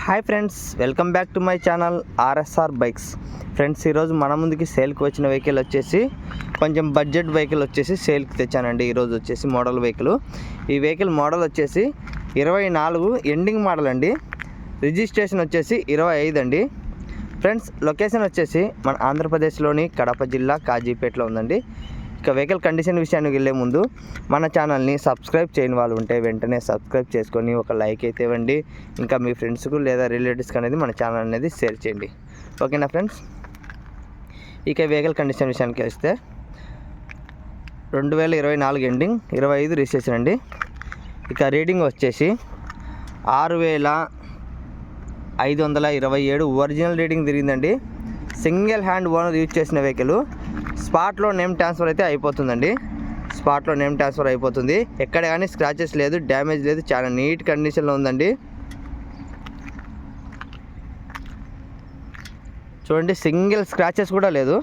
Hi friends, welcome back to my channel RSR bikes. Friends, ఈరోజు మన ముందుకి సేల్కి వచ్చిన వెహికల్ వచ్చేసి కొంచెం బడ్జెట్ వెహికల్ వచ్చేసి సేల్కి తెచ్చానండి. ఈరోజు వచ్చేసి మోడల్ వెహికల్. ఈ వెహికల్ మోడల్ వచ్చేసి 24 ఎండింగ్ మోడల్ అండి. రిజిస్ట్రేషన్ వచ్చేసి 25 అండి. ఫ్రెండ్స్, లొకేషన్ వచ్చేసి మన ఆంధ్రప్రదేశ్లోని కడప జిల్లా కాజీపేటలో ఉందండి. ఇక వెహికల్ కండిషన్ విషయానికి వెళ్ళే ముందు మన ఛానల్ని సబ్స్క్రైబ్ చేయని వాళ్ళు ఉంటే వెంటనే సబ్స్క్రైబ్ చేసుకొని ఒక లైక్ అయితే ఇవ్వండి. ఇంకా మీ ఫ్రెండ్స్కు లేదా రిలేటివ్స్కి అనేది మన ఛానల్ అనేది షేర్ చేయండి. ఓకేనా ఫ్రెండ్స్? ఇక వెహికల్ కండిషన్ విషయానికి వస్తే 2024 ఎండింగ్ 25 రిజిస్ట్రేషన్ అండి. ఇక రీడింగ్ వచ్చేసి 6527 ఒరిజినల్ రీడింగ్ తిరిగిందండి. సింగిల్ హ్యాండ్ ఓనర్ యూజ్ చేసిన వెహికల్. స్పాట్లో నేమ్ ట్రాన్స్ఫర్ అయితే అయిపోతుందండి. స్పాట్లో నేమ్ ట్రాన్స్ఫర్ అయిపోతుంది. ఎక్కడ కానీ స్క్రాచెస్ లేదు, డ్యామేజ్ లేదు, చాలా నీట్ కండిషన్లో ఉందండి. చూడండి, సింగిల్ స్క్రాచెస్ కూడా లేదు,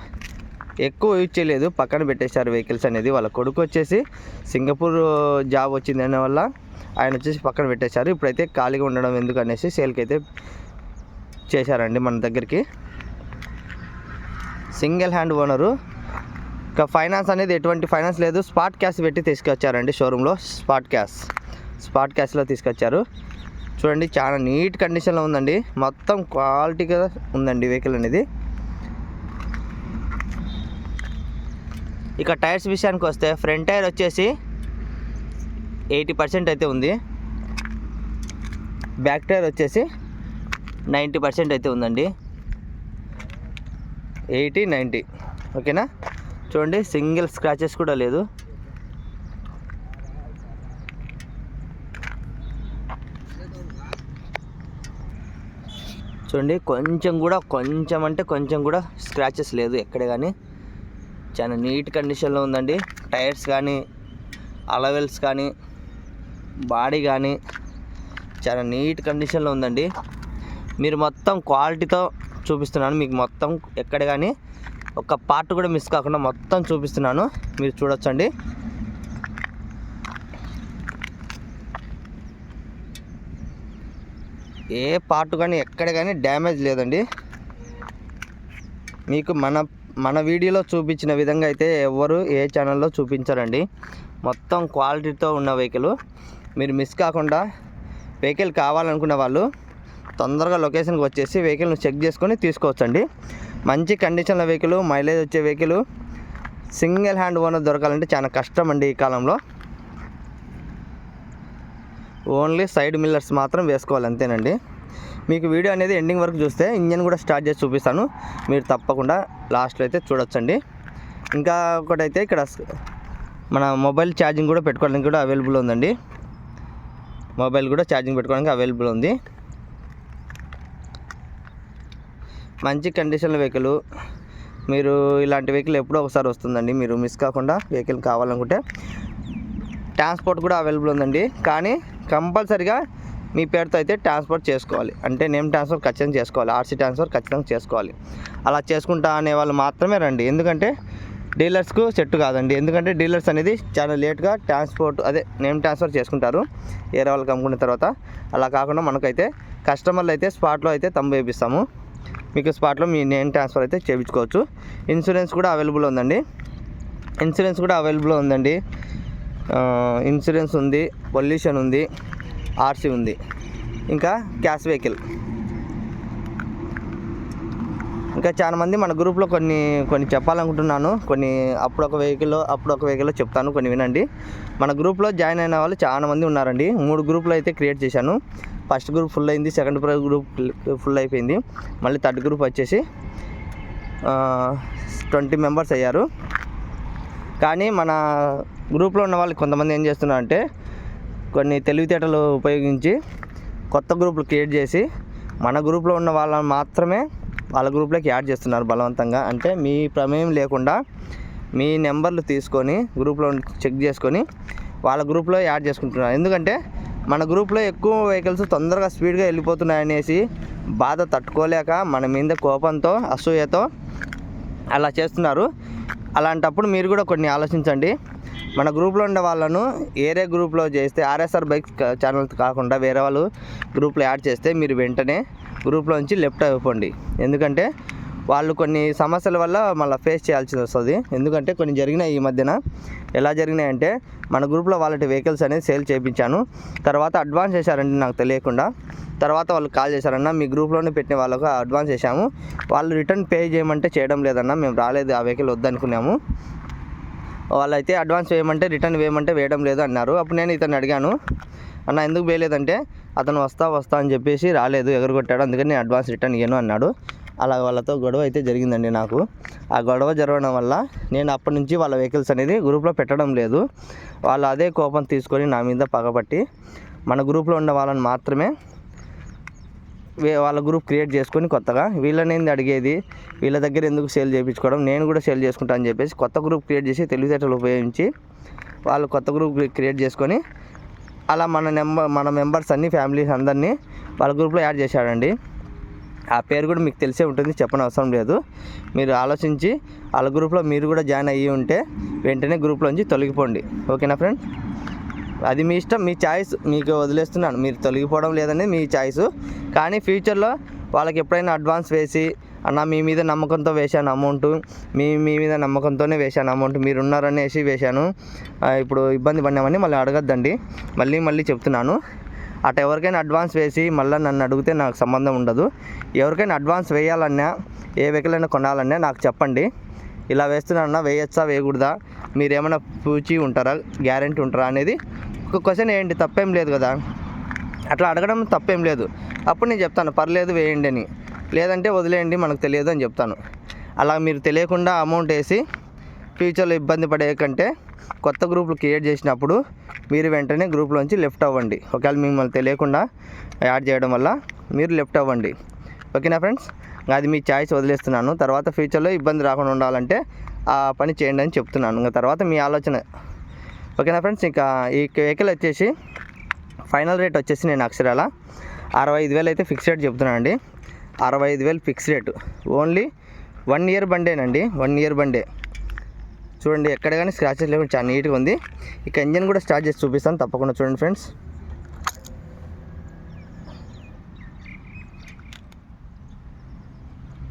ఎక్కువ యూజ్ చేయలేదు, పక్కన పెట్టేశారు వెహికల్స్ అనేది. వాళ్ళ కొడుకు వచ్చేసి సింగపూర్ జాబ్ వచ్చింది అనే వల్ల ఆయన వచ్చేసి పక్కన పెట్టేశారు. ఇప్పుడైతే ఖాళీగా ఉండడం ఎందుకు అనేసి సేల్కి అయితే చేశారండి మన దగ్గరికి. Single hand owner. ఇక ఫైనాన్స్ అనేది ఎటువంటి ఫైనాన్స్ లేదు, స్పాట్ క్యాష్ పెట్టి తీసుకొచ్చారండి షోరూంలో. స్పాట్ క్యాష్లో తీసుకొచ్చారు. చూడండి, చాలా నీట్ కండిషన్లో ఉందండి. మొత్తం క్వాలిటీగా ఉందండి వెహికల్ అనేది. ఇక టైర్స్ విషయానికి వస్తే ఫ్రంట్ టైర్ వచ్చేసి 80% అయితే ఉంది. బ్యాక్ టైర్ వచ్చేసి 90% అయితే ఉందండి. 80-90 ఓకేనా? చూడండి, సింగిల్ స్క్రాచెస్ కూడా లేదు. చూడండి, కొంచెం కూడా స్క్రాచెస్ లేదు ఎక్కడ కానీ. చాలా నీట్ కండిషన్లో ఉందండి. టైర్స్ కానీ, అలవెల్స్ కానీ, బాడీ కానీ చాలా నీట్ కండిషన్లో ఉందండి. మీరు మొత్తం క్వాలిటీతో చూపిస్తున్నాను మీకు. మొత్తం ఎక్కడ కానీ ఒక పార్ట్ కూడా మిస్ కాకుండా మొత్తం చూపిస్తున్నాను, మీరు చూడొచ్చండి. ఏ పార్ట్ కానీ ఎక్కడ కానీ డ్యామేజ్ లేదండి. మీకు మన వీడియోలో చూపించిన విధంగా అయితే ఎవరు ఏ ఛానల్లో చూపించారండి. మొత్తం క్వాలిటీతో ఉన్న వెహికల్. మీరు మిస్ కాకుండా వెహికల్ కావాలనుకున్న వాళ్ళు తొందరగా లొకేషన్కి వచ్చేసి వెహికల్ని చెక్ చేసుకొని తీసుకోవచ్చండి. మంచి కండిషన్ల వెహికల్, మైలేజ్ వచ్చే వెహికల్. సింగిల్ హ్యాండ్ ఓనర్ దొరకాలంటే చాలా కష్టం అండి ఈ కాలంలో. ఓన్లీ సైడ్ మిల్లర్స్ మాత్రం వేసుకోవాలి, అంతేనండి. మీకు వీడియో అనేది ఎండింగ్ వరకు చూస్తే ఇంజన్ కూడా స్టార్ట్ చేసి చూపిస్తాను, మీరు తప్పకుండా లాస్ట్లో అయితే చూడొచ్చండి. ఇంకా ఒకటైతే ఇక్కడ మన మొబైల్ ఛార్జింగ్ కూడా పెట్టుకోవడానికి కూడా అవైలబుల్ ఉందండి. మొబైల్ కూడా ఛార్జింగ్ పెట్టుకోవడానికి అవైలబుల్ ఉంది. మంచి కండిషన్ల వెహికల్. మీరు ఇలాంటి వెహికల్ ఎప్పుడో ఒకసారి వస్తుందండి. మీరు మిస్ కాకుండా వెహికల్ కావాలనుకుంటే ట్రాన్స్పోర్ట్ కూడా అవైలబుల్ ఉందండి. కానీ కంపల్సరిగా మీ పేరుతో అయితే ట్రాన్స్పోర్ట్ చేసుకోవాలి. అంటే నేమ్ ట్రాన్స్ఫర్ ఖచ్చితంగా చేసుకోవాలి, ఆర్సీ ట్రాన్స్ఫర్ ఖచ్చితంగా చేసుకోవాలి. అలా చేసుకుంటా అనే వాళ్ళు మాత్రమే రండి. ఎందుకంటే డీలర్స్కు సెట్ కాదండి. ఎందుకంటే డీలర్స్ అనేది చాలా లేట్గా నేమ్ ట్రాన్స్ఫర్ చేసుకుంటారు వేరే వాళ్ళకి అమ్ముకున్న తర్వాత. అలా కాకుండా మనకైతే కస్టమర్లు అయితే స్పాట్లో అయితే తంబు వేపిస్తాము. మీకు స్పాట్లో మీ నేమ్ ట్రాన్స్ఫర్ అయితే చేయించుకోవచ్చు. ఇన్సూరెన్స్ కూడా అవైలబుల్ ఉందండి. ఇన్సూరెన్స్ ఉంది, పొల్యూషన్ ఉంది, ఆర్సీ ఉంది. ఇంకా క్యాష్ వెహికల్. ఇంకా చాలామంది మన గ్రూప్లో కొన్ని చెప్పాలనుకుంటున్నాను. అప్పుడు ఒక వెహికల్లో చెప్తాను, కొన్ని వినండి. మన గ్రూప్లో జాయిన్ అయిన వాళ్ళు చాలామంది ఉన్నారండి. 3 గ్రూపులు అయితే క్రియేట్ చేశాను. ఫస్ట్ గ్రూప్ ఫుల్ అయింది, సెకండ్ గ్రూప్ ఫుల్ అయిపోయింది, మళ్ళీ థర్డ్ గ్రూప్ వచ్చేసి 20 మెంబర్స్ అయ్యారు. కానీ మన గ్రూప్లో ఉన్న వాళ్ళు కొంతమంది ఏం చేస్తున్నారంటే కొన్ని తెలివితేటలు ఉపయోగించి కొత్త గ్రూపులు క్రియేట్ చేసి మన గ్రూప్లో ఉన్న వాళ్ళని మాత్రమే వాళ్ళ గ్రూప్లోకి యాడ్ చేస్తున్నారు బలవంతంగా. అంటే మీ ప్రమేయం లేకుండా మీ నెంబర్లు తీసుకొని గ్రూప్లో చెక్ చేసుకొని వాళ్ళ గ్రూప్లో యాడ్ చేసుకుంటున్నారు. ఎందుకంటే మన గ్రూప్లో ఎక్కువ వెహికల్స్ తొందరగా స్పీడ్గా వెళ్ళిపోతున్నాయనేసి బాధ తట్టుకోలేక మన మీద కోపంతో, అసూయతో అలా చేస్తున్నారు. అలాంటప్పుడు మీరు కూడా కొన్ని ఆలోచించండి. మన గ్రూప్లో ఉండే వాళ్ళను వేరే గ్రూప్లో చేస్తే ఆర్ఎస్ఆర్ బైక్స్ ఛానల్ కాకుండా వేరే వాళ్ళు గ్రూప్లో యాడ్ చేస్తే మీరు వెంటనే గ్రూప్లో నుంచి లెఫ్ట్ అయిపోండి. ఎందుకంటే వాళ్ళు కొన్ని సమస్యల వల్ల మళ్ళీ ఫేస్ చేయాల్సి వస్తుంది. ఎందుకంటే కొన్ని జరిగినాయి ఈ మధ్యన. ఎలా జరిగినాయంటే మన గ్రూప్లో వాళ్ళ వెహికల్స్ అనేది సేల్ చేయించాను. తర్వాత అడ్వాన్స్ చేశారండి నాకు తెలియకుండా. తర్వాత వాళ్ళు కాల్ చేశారన్న మీ గ్రూప్లోనే పెట్టిన వాళ్ళకు అడ్వాన్స్ చేశాము, వాళ్ళు రిటర్న్ పే చేయమంటే చేయడం లేదన్న, మేము రాలేదు, ఆ వెహికల్ వద్దనుకున్నాము. వాళ్ళైతే అడ్వాన్స్ వేయమంటే రిటర్న్ వేయమంటే వేయడం లేదు అన్నారు. అప్పుడు నేను ఇతను అడిగాను, అన్న ఎందుకు వేయలేదంటే అతను వస్తా అని చెప్పేసి రాలేదు, ఎగరగొట్టాడు, అందుకని నేను అడ్వాన్స్ రిటర్న్ ఇయ్యను అన్నాడు. అలా వాళ్ళతో గొడవ అయితే జరిగిందండి నాకు. ఆ గొడవ జరగడం వల్ల నేను అప్పటి నుంచి వాళ్ళ వెహికల్స్ అనేది గ్రూప్లో పెట్టడం లేదు. వాళ్ళు అదే కోపం తీసుకొని నా మీద పగబట్టి మన గ్రూప్లో ఉన్న వాళ్ళని మాత్రమే వాళ్ళ గ్రూప్ క్రియేట్ చేసుకొని కొత్తగా వీళ్ళని అడిగేది, వీళ్ళ దగ్గర ఎందుకు సేల్ చేయించుకోవడం, నేను కూడా సేల్ చేసుకుంటా అని చెప్పేసి కొత్త గ్రూప్ క్రియేట్ చేసి తెలివితేటలు ఉపయోగించి వాళ్ళు కొత్త గ్రూప్ క్రియేట్ చేసుకొని అలా మన మెంబర్స్ అన్ని ఫ్యామిలీస్ అందరినీ వాళ్ళ గ్రూప్లో యాడ్ చేశాడండి. ఆ పేరు కూడా మీకు తెలిసే ఉంటుంది, చెప్పని అవసరం లేదు. మీరు ఆలోచించి వాళ్ళ గ్రూప్లో మీరు కూడా జాయిన్ అయ్యి ఉంటే వెంటనే గ్రూప్లోంచి తొలగిపోండి. ఓకేనా ఫ్రెండ్స్? అది మీ ఇష్టం, మీ ఛాయిస్, మీకు వదిలేస్తున్నాను. మీరు తొలగిపోవడం లేదనేది మీ ఛాయిస్. కానీ ఫ్యూచర్లో వాళ్ళకి ఎప్పుడైనా అడ్వాన్స్ వేసి అన్న మీ మీద నమ్మకంతో వేశాను అమౌంట్, మీ మీద నమ్మకంతోనే వేశాను అమౌంట్, మీరు ఉన్నారనేసి వేశాను, ఇప్పుడు ఇబ్బంది పడినామని మళ్ళీ అడగద్దండి. మళ్ళీ చెప్తున్నాను, అటు ఎవరికైనా అడ్వాన్స్ వేసి మళ్ళీ నన్ను అడిగితే నాకు సంబంధం ఉండదు. ఎవరికైనా అడ్వాన్స్ వేయాలన్నా, ఏ వెహికల్ అయినా కొనాలన్నా నాకు చెప్పండి, ఇలా వేస్తున్నానన్నా వేయచ్చా వేయకూడదా, మీరేమైనా పూచి ఉంటారా, గ్యారెంటీ ఉంటారా అనేది ఒక క్వశ్చన్ వేయండి, తప్పేం లేదు కదా. అట్లా అడగడం తప్పేం లేదు. అప్పుడు నేను చెప్తాను పర్లేదు వేయండి అని, లేదంటే వదిలేయండి మనకు తెలియదు అని చెప్తాను. అలా మీరు తెలియకుండా అమౌంట్ వేసి ఫ్యూచర్లో ఇబ్బంది పడే కంటే కొత్త గ్రూపులు క్రియేట్ చేసినప్పుడు మీరు వెంటనే గ్రూప్లోంచి లెఫ్ట్ అవ్వండి. ఒకవేళ మిమ్మల్ని తెలియకుండా యాడ్ చేయడం వల్ల మీరు లెఫ్ట్ అవ్వండి. ఓకేనా ఫ్రెండ్స్? అది మీ ఛాయిస్, వదిలేస్తున్నాను. తర్వాత ఫ్యూచర్లో ఇబ్బంది రాకుండా ఉండాలంటే ఆ పని చేయండి అని చెప్తున్నాను. ఇంకా తర్వాత మీ ఆలోచన. ఓకేనా ఫ్రెండ్స్? ఇంకా ఈ వెహికల్ వచ్చేసి ఫైనల్ రేట్ వచ్చేసి నేను అక్షరాల 65,000 అయితే ఫిక్స్ రేట్ చెప్తున్నాను అండి. 65,000 ఫిక్స్ రేటు. ఓన్లీ 1 ఇయర్ బండేనండి, 1 ఇయర్ బండే. చూడండి ఎక్కడ కానీ స్క్రాచెస్ లేకుండా చాలా నీట్గా ఉంది. ఇక ఇంజన్ కూడా స్టార్ట్ చేసి చూపిస్తాను, తప్పకుండా చూడండి ఫ్రెండ్స్.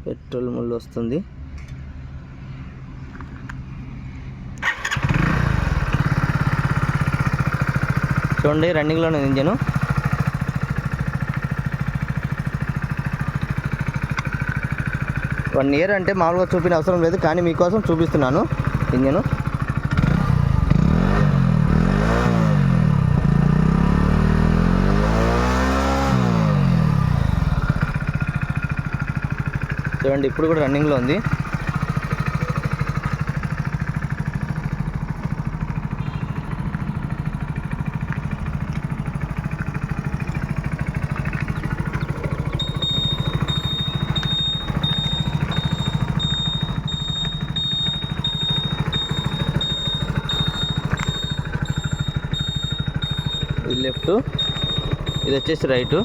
పెట్రోల్ ముళ్ళు వస్తుంది. చూడండి రన్నింగ్లోనే ఇంజను. వన్ ఇయర్ అంటే మామూలుగా చూపిన అవసరం లేదు, కానీ మీకోసం చూపిస్తున్నాను ఇంజను. చూడండి ఇప్పుడు కూడా రన్నింగ్లో ఉంది. ఇది లెఫ్ట్, ఇది వచ్చేసి రైటు.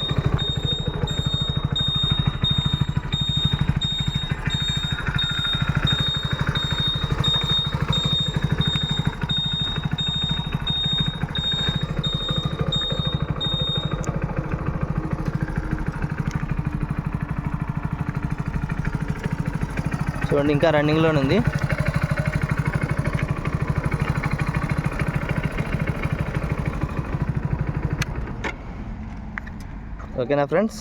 చూడండి ఇంకా రన్నింగ్లోనే ఉంది. ఓకేనా ఫ్రెండ్స్?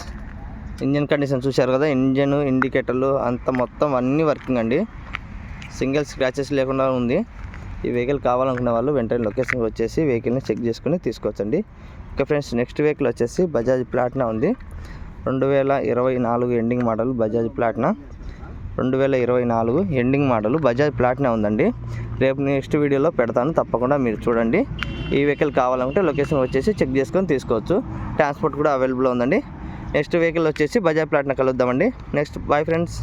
ఇంజన్ కండిషన్ చూశారు కదా, ఇంజన్, ఇండికేటర్లు అంత మొత్తం అన్నీ వర్కింగ్ అండి, సింగిల్ స్క్రాచెస్ లేకుండా ఉంది. ఈ వెహికల్ కావాలనుకునే వాళ్ళు వెంటనే లొకేషన్కి వచ్చేసి వెహికల్ని చెక్ చేసుకుని తీసుకోవచ్చండి. ఓకే ఫ్రెండ్స్, నెక్స్ట్ వెహికల్ వచ్చేసి బజాజ్ ప్లాటినా ఉంది. 2024 ending model Bajaj Platina. 2024 ending model Bajaj Platina ఉందండి. రేపు నెక్స్ట్ వీడియోలో పెడతాను, తప్పకుండా మీరు చూడండి. ఈ వెహికల్ కావాలంటే లొకేషన్ వచ్చేసి చెక్ చేసుకొని తీసుకోవచ్చు. ట్రాన్స్పోర్ట్ కూడా అవైలబుల్ ఉందండి. నెక్స్ట్ వెహికల్ వచ్చేసి బజాజ్ ప్లాటినా కలుద్దామండి. Next bye friends.